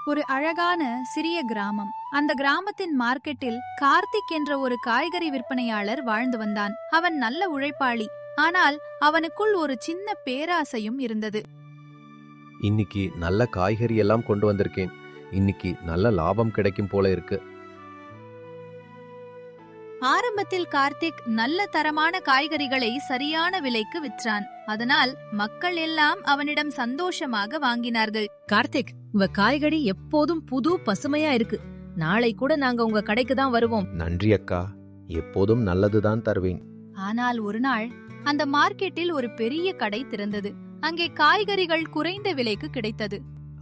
ஒரு அழகான சிறிய கிராமம். அந்த கிராமத்தின் மார்க்கெட்டில் கார்த்திக் என்ற ஒரு காய்கறி விற்பனையாளர் வாழ்ந்து வந்தான். அவன் நல்ல உழைப்பாளி. ஆனால் அவனுக்குள் ஒரு சின்ன பேராசையும் இருந்தது. இன்னைக்கு நல்ல காய்கறி எல்லாம் கொண்டு வந்திருக்கேன். இன்னைக்கு நல்ல லாபம் கிடைக்கும் போல இருக்கு. ஆரம்பத்தில் கார்த்திக் நல்ல தரமான காய்கறிகளை சரியான விலைக்கு விற்றான். அதனால் மக்கள் எல்லாம் அவனிடம் சந்தோஷமாக வாங்கினார்கள். கார்த்திக், உங்க காய்கறி எப்போதும் புது பசுமையா இருக்கு. நாளை கூட நாங்க உங்க கடைக்கு தான் வருவோம். நன்றி அக்கா, எப்போதும் நல்லதுதான் தருவேன். ஆனால் ஒரு நாள் அந்த மார்க்கெட்டில் ஒரு பெரிய கடை திறந்தது. அங்கே காய்கறிகள் குறைந்த விலைக்கு கிடைத்தது.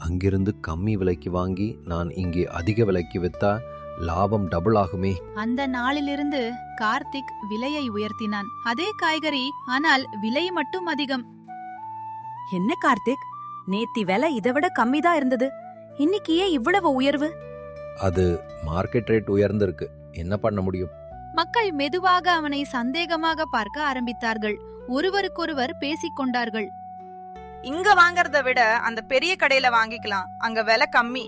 அங்கிருந்து கம்மி விலைக்கு வாங்கி நான் இங்கே அதிக விலைக்கு வித்தா லாபம் டபுள் ஆகுமே. அந்த நாளிலிருந்து கார்த்திக் விலையை உயர்த்தினான். அதே காய்கறி, ஆனால் விலை மட்டும் அதிகம். என்ன கார்த்திக், நேத்தி விலை இதை விட கம்மிதான் இருந்தது. இன்னைக்கு ஏன் இவ்வளவு உயர்வு? அது மார்க்கெட் ரேட் உயர்ந்திருக்கு, என்ன பண்ண முடியும்? மக்கள் மெதுவாக அவனை சந்தேகமாக பார்க்க ஆரம்பித்தார்கள். ஒருவருக்கொருவர் பேசிக்கொண்டார்கள். இங்க வாங்கறத விட அந்த பெரிய கடையில வாங்கிக்கலாம், அங்க விலை கம்மி.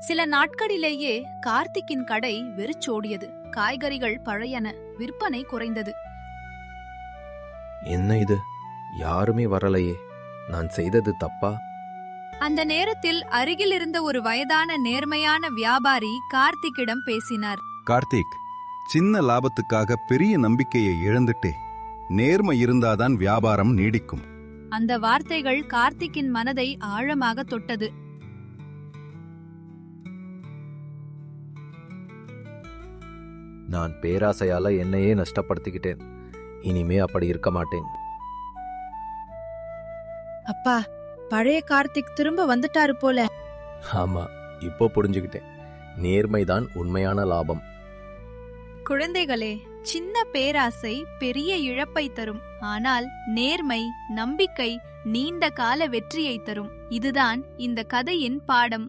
சில நாட்களிலேயே கார்த்திக்கின் கடை வெறிச்சோடியது. காய்கறிகள் பழையன, விற்பனை குறைந்தது. என்ன இது, யாருமே வரலையே, நான் செய்தது தப்பா? அந்த நேரத்தில் அருகில் இருந்த ஒரு வயதான நேர்மையான வியாபாரி கார்த்திக்கிடம் பேசினார். கார்த்திக், சின்ன லாபத்துக்காக பெரிய நம்பிக்கையை இழந்துட்டே. நேர்மை இருந்தாதான் வியாபாரம் நீடிக்கும். அந்த வார்த்தைகள் கார்த்திக்கின் மனதை ஆழமாக தொட்டது. நான் பேராசையால என்னையே நஷ்டப்படுத்திக்கிட்டேன். இனிமே அப்படி இருக்க மாட்டேன். அப்பா, பழைய கார்த்திக் திரும்ப வந்துட்டாரு போல. ஆமா, இப்போ புரிஞ்சுக்கிட்டேன். நேர்மைதான் உண்மையான லாபம். குழந்தைகளே, சின்ன பேராசை பெரிய இழப்பை தரும். ஆனால் நேர்மை, நம்பிக்கை நீண்ட கால வெற்றியை தரும். இதுதான் இந்த கதையின் பாடம்.